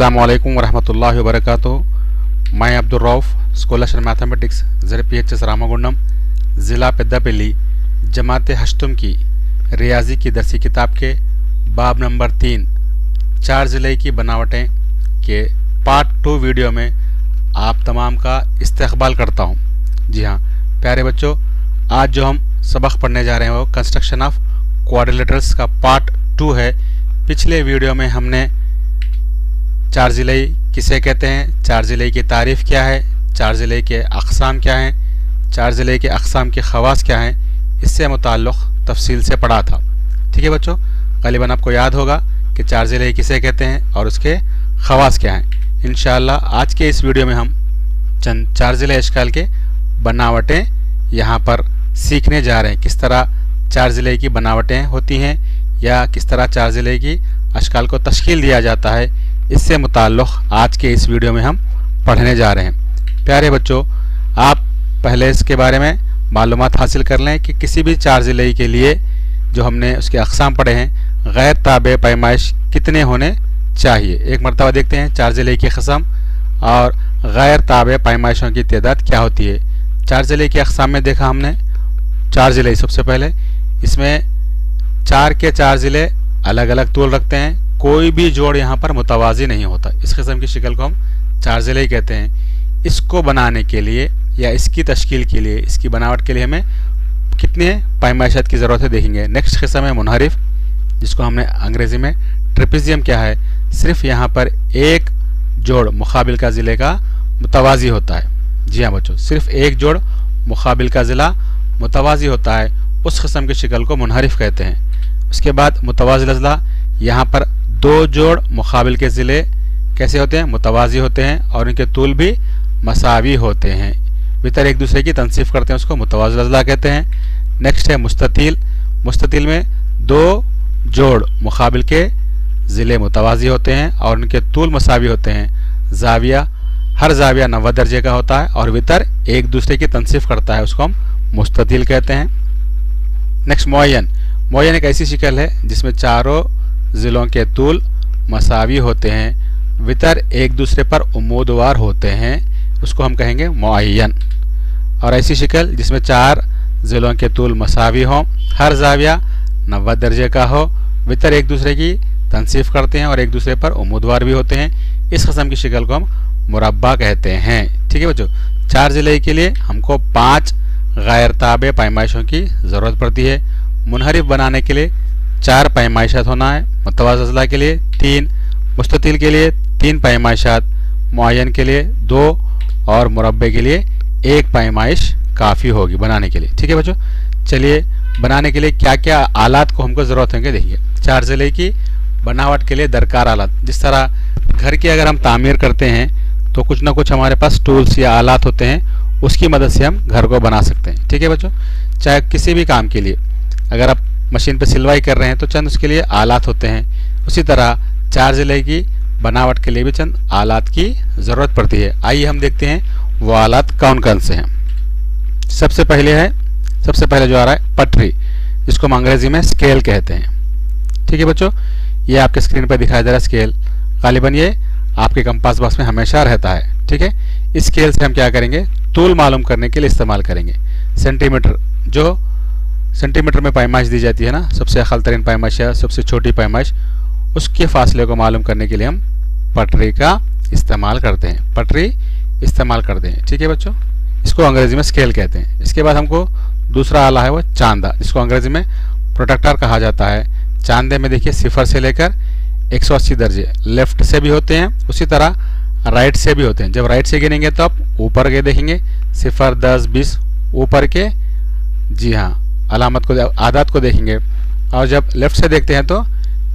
अस्सलामुअलैकुम वरहमतुल्लाहि वबरकातुहू। मैं अब्दुर्रऊफ़ स्कॉलर मैथमेटिक्स ज़र रामागुंडम ज़िला पेद्दापल्ली जमात हश्तम की रियाजी की दरसी किताब के बाब नंबर 3 चारज़लई की बनावटें के पार्ट 2 वीडियो में आप तमाम का इस्तकबाल करता हूँ। जी हाँ प्यारे बच्चों, आज जो हम सबक पढ़ने जा रहे हैं वो कंस्ट्रक्शन ऑफ क्वाड्रिलेटरल्स का पार्ट 2 है। पिछले वीडियो में हमने चारज़लई किसे कहते हैं, चारज़लई की तारीफ़ क्या है, चारज़लई के अक़साम क्या हैं, चारज़लई के अक़साम के ख़वास क्या हैं, इससे मुताल्लिक़ तफसील से पढ़ा था। ठीक है बच्चों, ग़ालिबन आपको याद होगा कि चारज़लई किसे कहते हैं और उसके ख़वास क्या हैं। इंशाअल्लाह आज के इस वीडियो में हम चंद चारज़लई अशकाल के बनावटें यहाँ पर सीखने जा रहे हैं। किस तरह चारज़लई की बनावटें होती हैं या किस तरह चारज़लई की अशकाल को तश्कील दिया जाता है, इससे मुताल्लिक़ आज के इस वीडियो में हम पढ़ने जा रहे हैं। प्यारे बच्चों, आप पहले इसके बारे में मालूमात हासिल कर लें कि किसी भी चारज़लई के लिए जो हमने उसके अक़साम पढ़े हैं, गैर ताबे पैमाइश कितने होने चाहिए। एक मरतबा देखते हैं चारज़लई की क़सम और गैर ताबे पैमाइशों की तादाद क्या होती है। चारज़लई के अक़साम में देखा हमने चारज़लई सबसे पहले, इसमें 4 के 4 ज़िले अलग अलग तूल रखते हैं, कोई भी जोड़ यहाँ पर मुतवाज़ी नहीं होता। इस किस्म की शक्ल को हम चारज़लई कहते हैं। इसको बनाने के लिए या इसकी तश्कील के लिए, इसकी बनावट के लिए हमें कितने पैमाइशात की ज़रूरत है देखेंगे। नेक्स्ट किस्म है मुनहरिफ, जिसको हमने अंग्रेज़ी में ट्रेपेजियम क्या है, सिर्फ यहाँ पर एक जोड़ मुकाबिल का ज़िले का मुतवाज़ी होता है। जी हाँ बच्चों, सिर्फ एक जोड़ मुकाबिल का ज़िला मुतवाज़ी होता है, उस किस्म की शक्ल को मुनहरिफ कहते हैं। उसके बाद मुतवाज़िल अज़ला, यहाँ पर 2 जोड़ मुकाबिल के ज़िले कैसे होते हैं, मुतवाज़ी होते हैं और उनके तूल भी मसावी होते हैं, भीतर एक दूसरे की तनसीफ करते हैं, उसको मुतवाज़िल अज़ला कहते हैं। नेक्स्ट है मुस्ततील, मुस्ततील में 2 जोड़ मुकाबिल के ज़िले मुतवाज़ी होते हैं और उनके तूल मसावी होते हैं। ज़ाविया, हर ज़ाविया 90 दर्जे का होता है और भीतर एक दूसरे की तनसीफ करता है, उसको हम मुस्ततील कहते हैं। नेक्स्ट मुअय्यन, मुअय्यन एक ऐसी शक्ल है जिसमें चारों ज़िलों के तूल मसावी होते हैं, वितर एक दूसरे पर उम्मीदवार होते हैं, उसको हम कहेंगे मुअय्यन। और ऐसी शक्ल जिसमें 4 ज़िलों के तूल मसावी हों, हर ज़ाविया 90 दर्जे का हो, वितर एक दूसरे की तनसीफ करते हैं और एक दूसरे पर उम्मीदवार भी होते हैं, इस किस्म की शक्ल को हम मुरब्बा कहते हैं। ठीक है बच्चों, चारज़लई के लिए हमको 5 गैर ताबे पैमाइशों की ज़रूरत पड़ती है। मुनहरिफ बनाने के लिए 4 पैमाइशात होना है, मुतवाज़िल अज़ला के लिए 3, मुस्ततील के लिए 3 पैमाइशात, मुअय्यन के लिए 2 और मुरब्बे के लिए 1 पैमाइश काफ़ी होगी बनाने के लिए। ठीक है बच्चों, चलिए बनाने के लिए क्या क्या आलात को हमको ज़रूरत होंगे देखिए। चारज़लई की बनावट के लिए दरकार आलात, जिस तरह घर की अगर हम तामीर करते हैं तो कुछ ना कुछ हमारे पास टूल्स या आलात होते हैं, उसकी मदद से हम घर को बना सकते हैं। ठीक है बच्चों, चाहे किसी भी काम के लिए, अगर आप मशीन पर सिलवाई कर रहे हैं तो चंद उसके लिए आलात होते हैं, उसी तरह चारज़लई की बनावट के लिए भी चंद आलात की ज़रूरत पड़ती है। आइए हम देखते हैं वो आलात कौन कौन से हैं। सबसे पहले जो आ रहा है पटरी, जिसको हम अंग्रेज़ी में स्केल कहते हैं। ठीक है बच्चों, ये आपके स्क्रीन पर दिखाई दे रहा है स्केल, ग़ालिबन ये आपके कंपास बॉक्स में हमेशा रहता है। ठीक है, इस स्केल से हम क्या करेंगे, तूल मालूम करने के लिए इस्तेमाल करेंगे। सेंटीमीटर, जो सेंटीमीटर में पैमाइश दी जाती है ना, सबसे अक़ल तरीन पैमाइश या सबसे छोटी पैमाइश, उसके फासले को मालूम करने के लिए हम पटरी का इस्तेमाल करते हैं, पटरी इस्तेमाल करते हैं। ठीक है बच्चों, इसको अंग्रेज़ी में स्केल कहते हैं। इसके बाद हमको दूसरा आला है वो चांदा, जिसको अंग्रेज़ी में प्रोट्रैक्टर कहा जाता है। चांदे में देखिए 0 से लेकर 180 दर्जे लेफ़्ट से भी होते हैं, उसी तरह राइट से भी होते हैं। जब राइट से गिनेंगे तो आप ऊपर के देखेंगे 0, 10, 20 ऊपर के, जी हाँ, अलामत को, आदात को देखेंगे। और जब लेफ़्ट से देखते हैं तो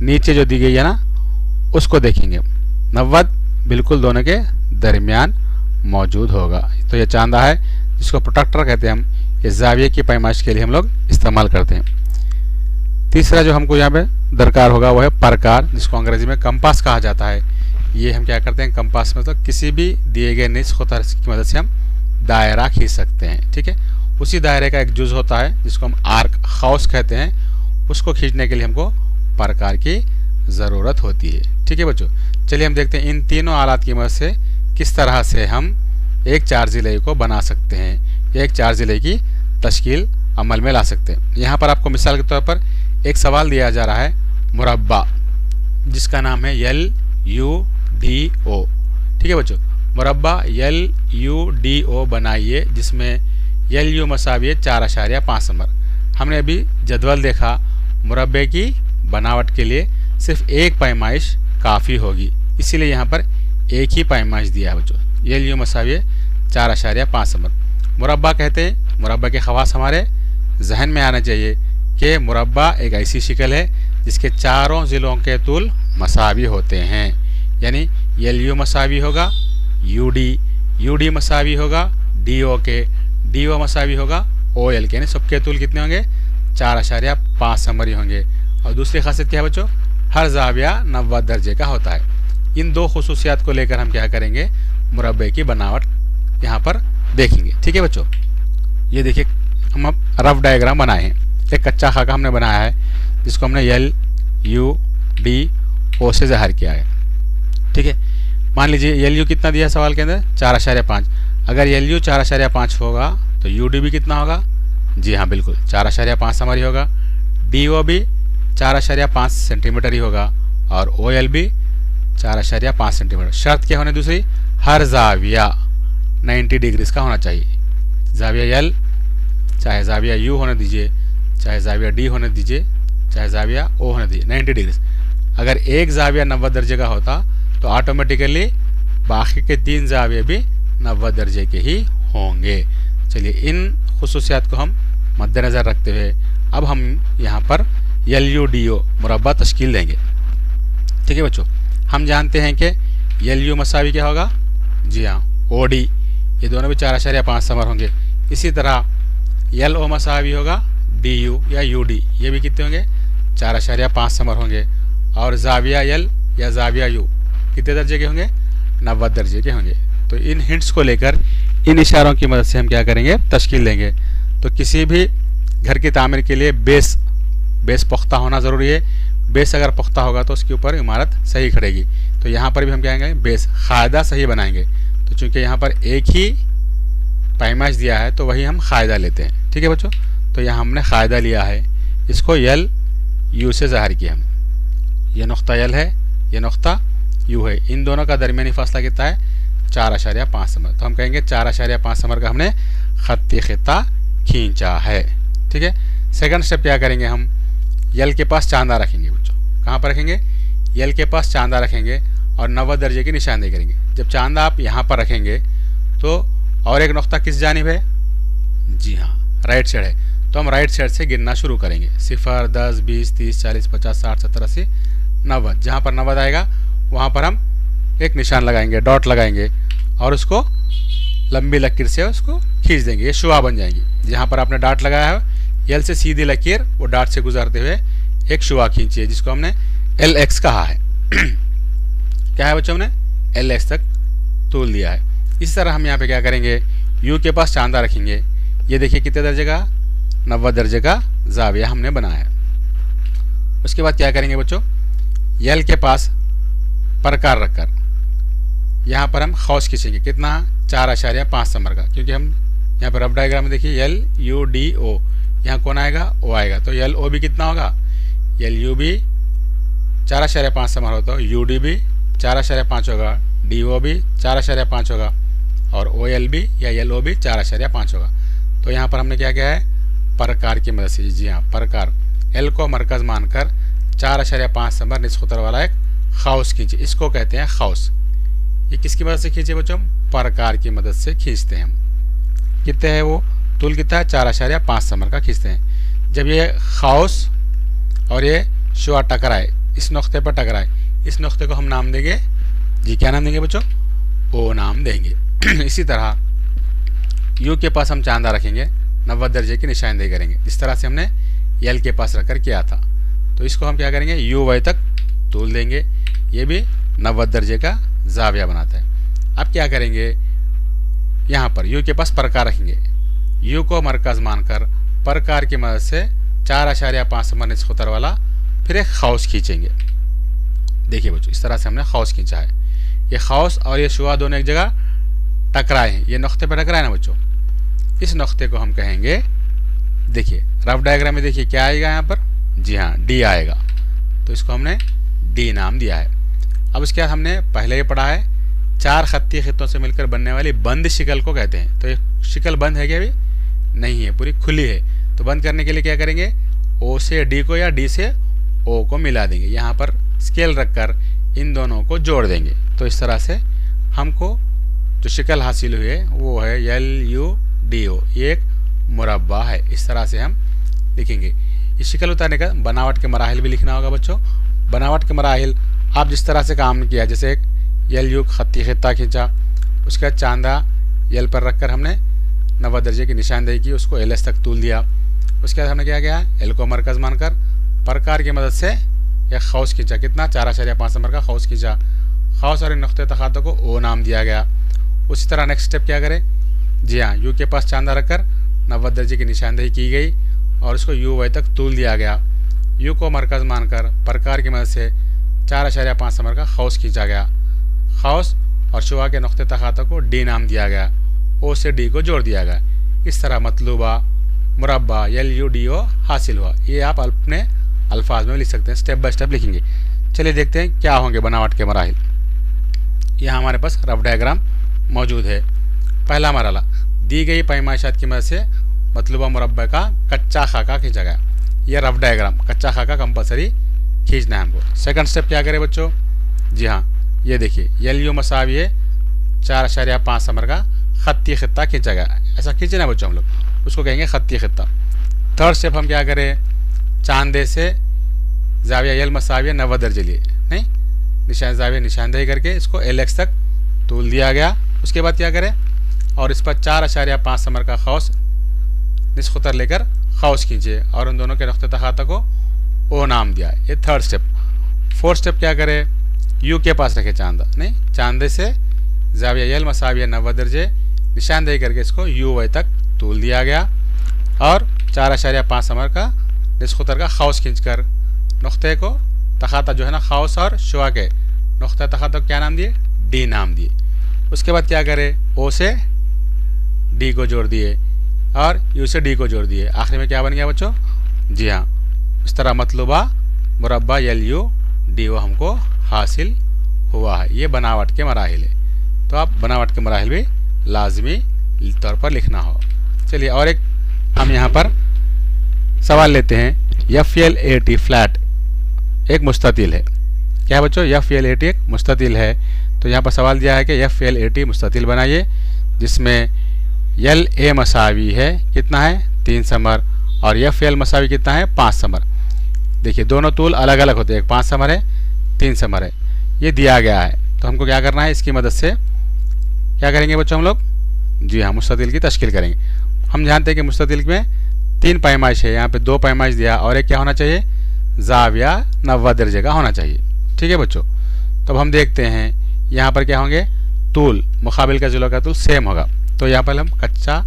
नीचे जो दी गई है ना, उसको देखेंगे। 90 बिल्कुल दोनों के दरमियान मौजूद होगा। तो ये चांदा है, जिसको प्रोट्रैक्टर कहते हैं हम। ये ज़ाविये की पैमाइश के लिए हम लोग इस्तेमाल करते हैं। तीसरा जो हमको यहाँ पे दरकार होगा वो है प्रकार, जिसको अंग्रेज़ी में कंपास कहा जाता है। ये हम क्या करते हैं, कंपास में तो किसी भी दिए गए निश खुतर की मदद से हम दायरा खींच सकते हैं। ठीक है, उसी दायरे का एक जुज़ होता है जिसको हम आर्क खौस कहते हैं, उसको खींचने के लिए हमको प्रकार की ज़रूरत होती है। ठीक है बच्चों, चलिए हम देखते हैं इन तीनों आलात की मदद से किस तरह से हम एक चारज़िलई को बना सकते हैं या एक चारज़िलई की तश्कील अमल में ला सकते हैं। यहाँ पर आपको मिसाल के तौर पर एक सवाल दिया जा रहा है मुरब्बा, जिसका नाम है LUDO। ठीक है बच्चों, मुरब्बा LUDO बनाइए जिसमें LU मसावी 4.5 नंबर। हमने अभी जदवल देखा, मुरब्बे की बनावट के लिए सिर्फ एक पैमाइश काफ़ी होगी, इसीलिए यहाँ पर एक ही पैमाइश दिया है बच्चों, LU मसावी 4.5 नंबर। मुरब्बा कहते हैं, मुरब्बा के ख़वास हमारे जहन में आना चाहिए कि मुरब्बा एक ऐसी शक्ल है जिसके चारों ज़िलों के तूल मसावी होते हैं, यानी LU मसावी होगा UD मसावी होगा DO के, DO मसावी होगा OL के, यानी सबके तूल कितने होंगे 4.5 नंबर ही होंगे। और दूसरी खासियत क्या है बच्चों, हर जाविया 90 दर्जे का होता है। इन दो खुसूसियात को लेकर हम क्या करेंगे, मुरब्बे की बनावट यहाँ पर देखेंगे। ठीक है बच्चों, ये देखिए हम अब रफ डायग्राम बनाए हैं। एक कच्चा खाका हमने बनाया है जिसको हमने LUDO से ज़ाहिर किया है। ठीक है, मान लीजिए LU कितना दिया सवाल के अंदर 4.5। अगर LU 4.5 होगा तो UD भी कितना होगा, जी हाँ बिल्कुल 4.5 नंबर ही होगा। DO भी 4.5 सेंटीमीटर ही होगा और OL भी 4.5 सेंटीमीटर। शर्त क्या होने दूसरी, हर जाविया 90 डिग्रीज का होना चाहिए। जाविया L चाहे जाविया U होने दीजिए, चाहे जाविया D होने दीजिए, चाहे जाविया O होने दीजिए, 90 डिग्रीज। अगर एक जाविया 90 दर्जे का होता तो ऑटोमेटिकली बाकी के 3 जाविये भी 90 दर्जे के ही होंगे। चलिए इन खुसूसियात को हम मद्देनज़र रखते हुए अब हम यहाँ पर LUDO मुरब्बा तश्कील देंगे। ठीक है बच्चों, हम जानते हैं कि LU मसावी क्या होगा, जी हाँ OD, ये दोनों भी 4.5 नंबर होंगे। इसी तरह LO मसावी होगा DU या UD, ये भी कितने होंगे 4.5 नंबर होंगे। और जाविया L या जाविया U कितने दर्जे के होंगे, 90 दर्जे के होंगे। तो इन हिंट्स को लेकर, इन इशारों की मदद से हम क्या करेंगे, तश्कील देंगे। तो किसी भी घर की तामीर के लिए बेस पुख्ता होना ज़रूरी है। बेस अगर पुख्ता होगा तो उसके ऊपर इमारत सही खड़ेगी। तो यहाँ पर भी हम क्या कहेंगे, बेस कायदा सही बनाएंगे। तो चूँकि यहाँ पर एक ही पैमाइश दिया है तो वही हम कायदा लेते हैं। ठीक है बच्चों, तो यहाँ हमने कायदा लिया है, इसको LU से ज़ाहिर किया हमने। ये नुक्ता L है, ये नुक्ता U है, इन दोनों का दरमियानी फासला कितना है 4.5 नंबर। तो हम कहेंगे 4.5 नंबर का हमने खत्ती खिता खींचा है। ठीक है, सेकंड स्टेप क्या करेंगे, हम L के पास चांदा रखेंगे बच्चों। कहाँ पर रखेंगे, L के पास चांदा रखेंगे और 90 दर्जे की निशानदेही करेंगे। जब चांदा आप यहाँ पर रखेंगे तो और एक नुक्ता किस जानिब है, जी हाँ राइट साइड है। तो हम राइट साइड से गिनना शुरू करेंगे, 0, 10, 20, 30, 40, 50, 60, 70, 80, 90। जहाँ पर 90 आएगा वहाँ पर हम एक निशान लगाएंगे, डॉट लगाएंगे और उसको लंबी लकीर से उसको खींच देंगे, ये शुआ बन जाएंगी। जहाँ पर आपने डॉट लगाया है L से सीधी लकीर वो डॉट से गुजरते हुए एक शुआ खींचिए, जिसको हमने LX कहा है। क्या है बच्चों, हमने LX तक तूल दिया है। इस तरह हम यहाँ पे क्या करेंगे, U के पास चांदा रखेंगे। ये देखिए कितने दर्जे का, 90 दर्जे का जाविया हमने बनाया है। उसके बाद क्या करेंगे बच्चों, L के पास प्रकार रखकर यहाँ पर हम खौस खींचेंगे, कितना 4.5 नंबर का, क्योंकि हम यहाँ पर रफ डायग्राम में देखिए LUDO, यहाँ कौन आएगा, O आएगा। तो LO भी कितना होगा, LU भी 4.5 नंबर होता है, UD भी 4.5 होगा, DO भी 4.5 होगा और OL भी या LO भी 4.5 होगा। तो यहाँ पर हमने क्या किया है, प्रकार की मदद से, जी हाँ प्रकार, L को मरकज़ मानकर 4.5 नंबर निस्खुतर वाला एक खौस खींचे, इसको कहते हैं खौस। ये किसकी मदद से खींचे बच्चों, प्रकार की मदद से खींचते हैं हम। कितने है वो तूल, कितना है 4.5 नंबर का खींचते हैं। जब ये खौस और ये शुआ टकराए, इस नुक्ते पर टकराए, इस नुक्ते को हम नाम देंगे, जी क्या नाम देंगे बच्चों, O नाम देंगे। इसी तरह U के पास हम चांदा रखेंगे, 90 दर्जे की निशानदेही करेंगे, जिस तरह से हमने L के पास रखकर किया था। तो इसको हम क्या करेंगे, UY तक तूल देंगे, ये भी 90 दर्जे का जाविया बनाता है। अब क्या करेंगे, यहाँ पर U के पास प्रकार रखेंगे, U को मरकज़ मानकर प्रकार की मदद से 4.5 नंबर निस्खुतर वाला फिर एक खौस खींचेंगे। देखिए बच्चों, इस तरह से हमने खौस खींचा है। ये खौस और ये शुआ दोनों एक जगह टकराए हैं, ये नुक्ते पर टकराए ना बच्चों। इस नुक्ते को हम कहेंगे, देखिए रफ डायग्राम में देखिए क्या आएगा यहाँ पर, जी हाँ डी आएगा, तो इसको हमने डी नाम दिया है। अब इसके बाद हमने पहले ये पढ़ा है, 4 खत्ती खित्तों से मिलकर बनने वाली बंद शिकल को कहते हैं। तो ये शिकल बंद है क्या? अभी नहीं है, पूरी खुली है। तो बंद करने के लिए क्या करेंगे, ओ से डी को या डी से ओ को मिला देंगे, यहाँ पर स्केल रखकर इन दोनों को जोड़ देंगे। तो इस तरह से हमको जो शिकल हासिल हुई है वो है LUDO, ये एक मुरब्बा है। इस तरह से हम लिखेंगे। इस शिकल उतारने का बनावट के मराहिल भी लिखना होगा बच्चों। बनावट के मराहिल आप जिस तरह से काम किया, जैसे एक LU खत्ती खित्ता खींचा, उसके बाद चांदा यल पर रखकर हमने 90 दर्जे की निशानदेही की, उसको LS तक तूल दिया। उसके बाद हमने क्या किया, L को मरकज़ मानकर प्रकार की मदद से एक खौस खींचा, कितना 4.5 नंबर का खौस खींचा। खौस और इन नुक्ते तखातों को O नाम दिया गया। उसी तरह नेक्स्ट स्टेप क्या करें, जी हाँ U के पास चांदा रखकर 90 दर्जे की निशानदेही की गई और उसको UY तक तूल दिया गया। U को मरकज़ मानकर प्रकार की मदद से 4.5 नंबर का खौस खींचा गया। खौस और शुआ के नुक्ते तखातों को D नाम दिया गया। O से D को जोड़ दिया गया। इस तरह मतलूबा मुरब्बा LUDO हासिल हुआ। ये आप अपने अल्फाज में लिख सकते हैं, स्टेप बाय स्टेप लिखेंगे। चलिए देखते हैं क्या होंगे बनावट के मराहिल। यहाँ हमारे पास रफ डायग्राम मौजूद है। पहला मरहला, दी गई पैमाइशात की मदद से मतलूबा मुरब्बा का कच्चा खाका खींचा गया। यह रफ डायग्राम, कच्चा खाका कंपलसरी खींचना है हमको। सेकंड स्टेप क्या करें बच्चों, जी हाँ ये देखिए LU मसावी है 4.5 नंबर का खत्ती खित्ता खींचा गया। ऐसा खींचे ना बच्चों हम लोग, उसको कहेंगे खत्ती खित्ता। थर्ड स्टेप हम क्या करें, चांदे से जाविया यल मसाविया 90 दर्जे लिए, नहीं निशान जाविया निशानदेही करके इसको LX तक तूल दिया गया। उसके बाद क्या करें, और इस पर 4.5 नंबर का खौस निस्खुतर लेकर खौस खींचे और उन दोनों के नुक्ते तखाता को O नाम दिया। ये थर्ड स्टेप। फोर्थ स्टेप क्या करें, U के पास रखे चांदा, नहीं चांदे से जाविया यल मसाविया 90 दर्जे निशानदेही करके इसको UY तक तूल दिया गया और 4.5 नंबर का निस्खुतर का खौस खींचकर नुक्ते को तखाता जो है ना, खौस और शुआ के नुक्ता तखाता को क्या नाम दिए, D नाम दिए। उसके बाद क्या करें, O से D को जोड़ दिए और U से D को जोड़ दिए। आखिर में क्या बन गया बच्चों, जी हाँ इस तरह मतलूबा मुरब्बा LUDO हमको हासिल हुआ है। ये बनावट के मराहिल है। तो आप बनावट के मराहिल भी लाजमी तौर पर लिखना हो। चलिए और एक हम यहाँ पर सवाल लेते हैं। FLAT फ्लैट एक मुस्ततिल है। क्या है बच्चों, FLAT एक मुस्ततिल है। तो यहाँ पर सवाल दिया है कि FLAT मुस्ततिल बनाइए जिसमें LA मसावी है कितना है 3 समर और FL मसावी कितना है 5 समर। देखिए दोनों तूल अलग अलग होते हैं, एक 5 समर है 3 समर है, ये दिया गया है। तो हमको क्या करना है, इसकी मदद से क्या करेंगे बच्चों हम लोग, जी हाँ मुस्ततिल की तश्कील करेंगे। हम जानते हैं कि मुस्ततिल में 3 पैमाइश है, यहाँ पे 2 पैमाइश दिया और एक क्या होना चाहिए, जाविया 90 दर्जे का होना चाहिए। ठीक है बच्चों, तो अब हम देखते हैं यहाँ पर क्या होंगे, तूल मुकाबिल का जुला का तूल सेम होगा। तो यहाँ पर हम कच्चा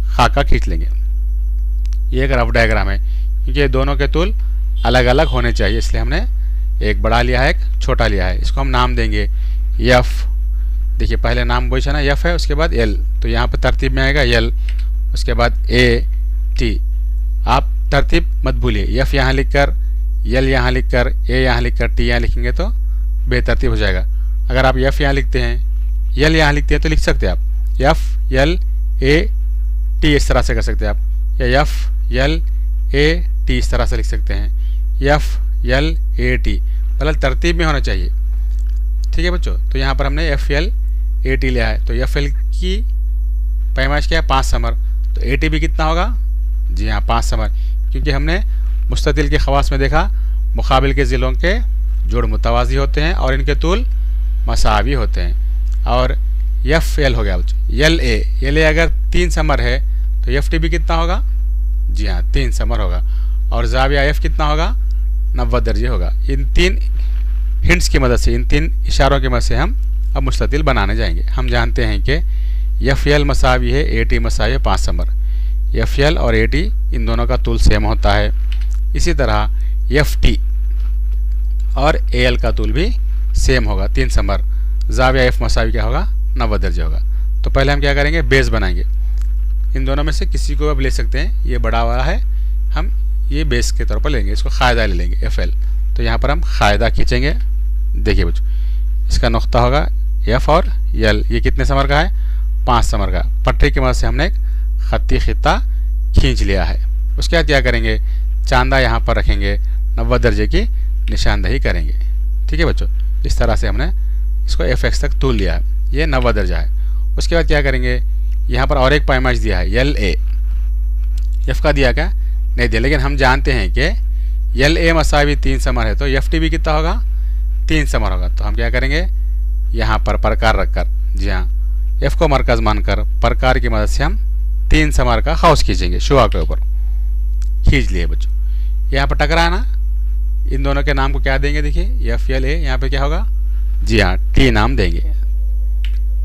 खाका खींच लेंगे। ये एक रफ डायग्राम है क्योंकि ये दोनों के तूल अलग अलग होने चाहिए, इसलिए हमने एक बड़ा लिया है एक छोटा लिया है। इसको हम नाम देंगे F। देखिए पहले नाम वही है ना F है, उसके बाद L, तो यहाँ पर तरतीब में आएगा L, उसके बाद A T। आप तरतीब मत भूलिए, F यहाँ लिख कर L यहाँ लिख कर A यहाँ लिख कर T यहाँ लिखेंगे तो बेतरतीब हो जाएगा। अगर आप F यहाँ लिखते हैं L यहाँ लिखते हैं तो लिख सकते हैं आप F L A T, इस तरह से कर सकते हैं आप, या F L A T इस तरह से लिख सकते हैं, F L A T, मतलब तरतीब में होना चाहिए। ठीक है बच्चों, तो यहाँ पर हमने FL AT लिया है। तो FL की पैमाइश क्या है 5 समर, तो AT भी कितना होगा, जी हाँ 5 समर, क्योंकि हमने मुस्ततिल के खवास में देखा मुकाबिल के ज़िलों के जोड़ मुतवाज़ी होते हैं और इनके तूल मसावी होते हैं। और FL हो गया बच्चों, LA अगर 3 समर है तो FT भी कितना होगा, जी हाँ 3 समर होगा और जाविया F कितना होगा 90 दर्जे होगा। इन 3 हिंट्स की मदद से, इन 3 इशारों की मदद से हम अब मुस्ततिल बनाने जाएंगे। हम जानते हैं कि FL मसावी है AT मसावी है 5 समर, FL और AT इन दोनों का तूल सेम होता है। इसी तरह FT और AL का तूल भी सेम होगा 3 समर, ज़ाविया एफ मसावी क्या होगा 90 दर्जे होगा। तो पहले हम क्या करेंगे, बेस बनाएंगे। इन दोनों में से किसी को अब ले सकते हैं, ये बड़ा वाला है, हम ये बेस के तौर पर लेंगे, इसको क़ायदा ले लेंगे FL। तो यहाँ पर हम क़ायदा खींचेंगे। देखिए बच्चों, इसका नुक्ता होगा F और L। ये कितने समर का है, 5 समर का। पट्टी की मदद से हमने एक खत्ती खित्ता खींच लिया है। उसके बाद क्या करेंगे, चांदा यहाँ पर रखेंगे, 90 दर्जे की निशानदही करेंगे। ठीक है बच्चों, इस तरह से हमने इसको FX तक तूल लिया है, ये 90 दर्जा है। उसके बाद क्या करेंगे, यहाँ पर और एक पैमाइश दिया है LA, F का दिया क्या नहीं दिया, लेकिन हम जानते हैं कि LA मसावी 3 समर है, तो FT भी कितना होगा 3 समर होगा। तो हम क्या करेंगे, यहाँ पर प्रकार रखकर, जी हाँ, F को मरकज़ मानकर प्रकार की मदद से हम 3 समर का हाउस खींचेंगे। शुआ के ऊपर खींच लिए बच्चों। यहाँ पर टकरा ना, इन दोनों के नाम को क्या देंगे, देखिए FLA, यहाँ पे क्या होगा, जी हाँ T नाम देंगे।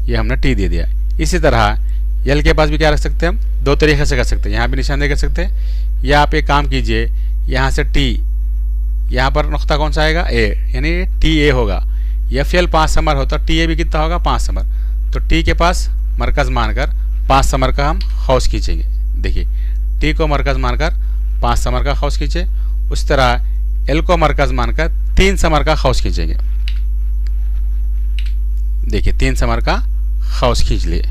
ये हमने T दे दिया। इसी तरह L के पास भी क्या रख सकते हैं हम, 2 तरीके से कर सकते हैं। यहाँ भी निशानदेही कर सकते हैं, या आप एक काम कीजिए, यहाँ से T, यहाँ पर नुक्ता कौन सा आएगा A, यानी TA होगा। FL 5 समर हो तो TA भी कितना होगा 5 समर। तो T के पास मरकज़ मानकर 5 समर का हम हाउस खींचेंगे। देखिए T को मरकज़ मानकर 5 समर का हाउस खींचे। उस तरह L को मरकज़ मानकर 3 समर का हाउस खींचेंगे। देखिए 3 समर का हाउस खींच लिए।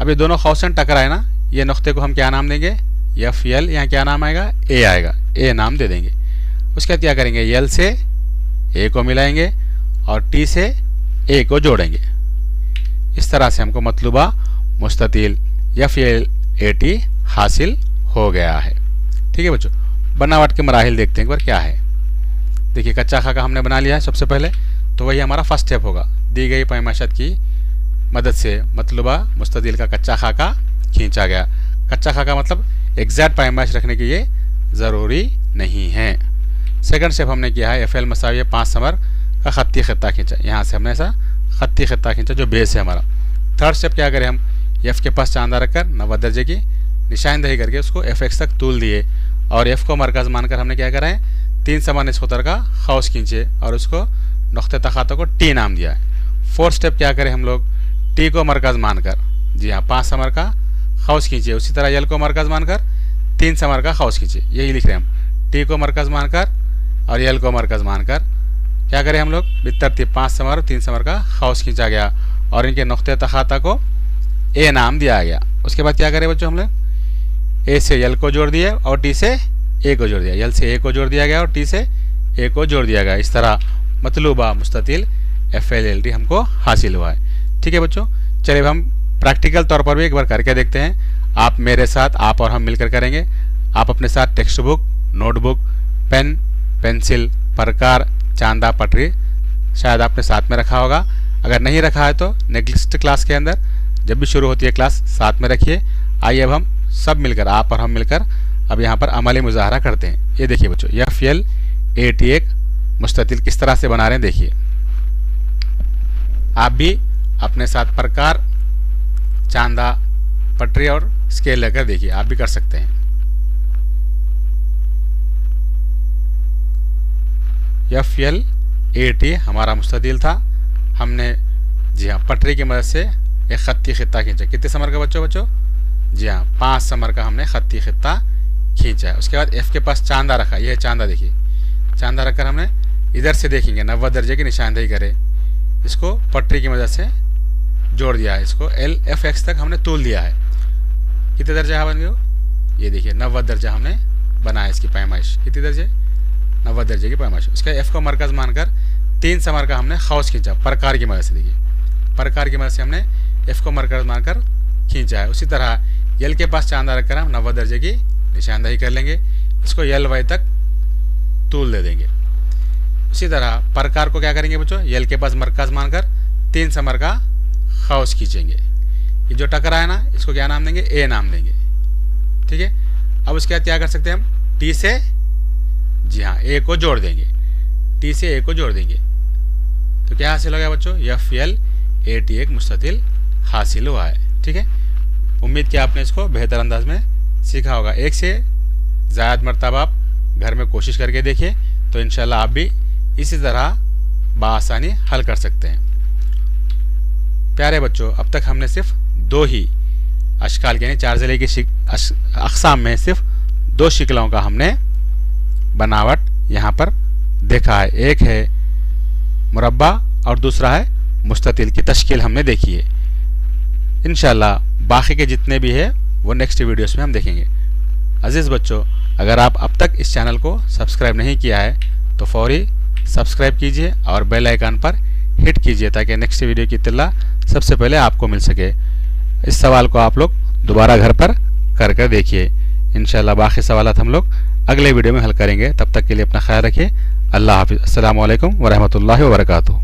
अब ये दोनों हाउसन टकराए ना, ये नुक्ते को हम क्या नाम देंगे, FL, यहाँ क्या नाम आएगा A आएगा, A नाम दे देंगे। उसके बाद क्या करेंगे, L से A को मिलाएंगे और T से A को जोड़ेंगे। इस तरह से हमको मतलूबा मुस्ततील FLAT हासिल हो गया है। ठीक है बच्चों, बनावट के मराहिल देखते हैं एक बार क्या है। देखिए कच्चा खाका हमने बना लिया है सबसे पहले, तो वही हमारा फर्स्ट स्टेप होगा। दी गई पैमाशत की मदद से मतलूबा मुस्ततील का कच्चा खाका खींचा गया। कच्चा खाका मतलब एग्जैक्ट पैमाश रखने की ये ज़रूरी नहीं है। सेकंड स्टेप हमने किया है, FL मसावी 5 समर का खत्ती खित्ता खींचा। यहाँ से हमने ऐसा खत्ती खित्ता खींचा जो बेस है हमारा। थर्ड स्टेप क्या करें हम, F के पास चांदा रखकर 90 दर्जे की निशानदही करके उसको FX तक तूल दिए और F को मरकज़ मानकर हमने क्या करा है, 3 समर निस्बतर का हाउस खींचे और उसको नुक्ते तखातों को T नाम दिया है। फोर्थ स्टेप क्या करें हम लोग, T को मरकज़ मानकर, जी हाँ, 5 समर का हाउस खींचे। उसी तरह L को मरकज़ मानकर 3 समर का हाउस खींचे। यही लिख रहे हैं हम, T को मरकज़ मानकर और L को मरकज़ मानकर क्या करें हम लोग, बितरतीब 5 समर और 3 समर का हाउस खींचा गया और इनके नुक्ते तखाता को A नाम दिया गया। उसके बाद क्या करें बच्चों, हम लोग A से L को जोड़ दिए और T से A को जोड़ दिया। L से A को जोड़ दिया गया और T से A को जोड़ दिया गया। इस तरह मतलूबा मुस्ततील FLLT हमको हासिल हुआ है। ठीक है बच्चों, चलिए अब हम प्रैक्टिकल तौर पर भी एक बार करके देखते हैं। आप मेरे साथ, आप और हम मिलकर करेंगे। आप अपने साथ textbook, notebook, pen, pencil, प्रकार, चांदा, पटरी शायद आपने साथ में रखा होगा। अगर नहीं रखा है तो नेक्स्ट क्लास के अंदर जब भी शुरू होती है क्लास साथ में रखिए। आइए अब हम सब मिलकर, आप और हम मिलकर अब यहाँ पर अमली मुजाहरा करते हैं। ये देखिए बच्चों, FLAT एक मुस्ततील किस तरह से बना रहे हैं देखिए। आप भी अपने साथ प्रकार, चांदा, पटरी और स्केल लेकर देखिए, आप भी कर सकते हैं। FLAT हमारा मुस्ततील था। हमने, जी हाँ, पटरी की मदद से एक खत्ती खित्ता खींचा। कितने समर का बच्चों, जी हाँ, 5 समर का हमने खत्ती खित्ता खींचा है। उसके बाद F के पास चांदा रखा। यह चांदा देखिए, चांदा रखकर हमने इधर से देखेंगे 90 दर्जे की निशानदेही करे, इसको पटरी की मदद से जोड़ दिया है। इसको FX तक हमने तोल दिया है। कितने दर्जा बन गए, ये देखिए 90 दर्जा हमने बनाया। इसकी पैमाइश कितने दर्जे, 90 दर्जे की पैमाइश। उसका F को मरकज़ मानकर 3 समर का हमने हाउस खींचा प्रकार की मदद से। देखिए प्रकार की मदद से हमने F को मरकज़ मानकर खींचा है। उसी तरह L के पास चांदा रखकर हम 90 दर्जे की निशानदही कर लेंगे। इसको LY तक तूल दे देंगे। उसी तरह प्रकार को क्या करेंगे बच्चों, L के पास मरकज़ मानकर 3 समर का हाउस खींचेंगे। ये जो टकरा है ना, इसको क्या नाम देंगे, A नाम देंगे। ठीक है, अब उसके बाद क्या कर सकते हैं हम, T से, जी हाँ, A को जोड़ देंगे। T से A को जोड़ देंगे तो क्या हासिल हो गया बच्चों, FLAT एक मुस्ततील हासिल हुआ है। ठीक है, उम्मीद कि आपने इसको बेहतर अंदाज में सीखा होगा। एक से ज़्यादा मरतबा आप घर में कोशिश करके देखिए, तो इंशाल्लाह आप भी इसी तरह बआसानी हल कर सकते हैं। प्यारे बच्चों, अब तक हमने सिर्फ 2 ही अशकाल यानी चारज़लई की अक़साम में सिर्फ 2 शिकलों का हमने बनावट यहाँ पर देखा है। एक है मुरब्बा और दूसरा है मुस्ततिल की तश्कील हमने देखी है। इंशाल्लाह बाकी के जितने भी है वो नेक्स्ट वीडियोस में हम देखेंगे। अज़ीज़ बच्चों, अगर आप अब तक इस चैनल को सब्सक्राइब नहीं किया है तो फौरी सब्सक्राइब कीजिए और बेल आइकन पर हिट कीजिए ताकि नेक्स्ट वीडियो की इत्तला सबसे पहले आपको मिल सके। इस सवाल को आप लोग दोबारा घर पर कर देखिए। इंशाल्लाह बाकी सवालात हम लोग अगले वीडियो में हल करेंगे। तब तक के लिए अपना ख्याल रखिए। अल्लाह हाफ़िज़। अस्सलामु अलैकुम व रहमतुल्लाहि व बरकातुहू।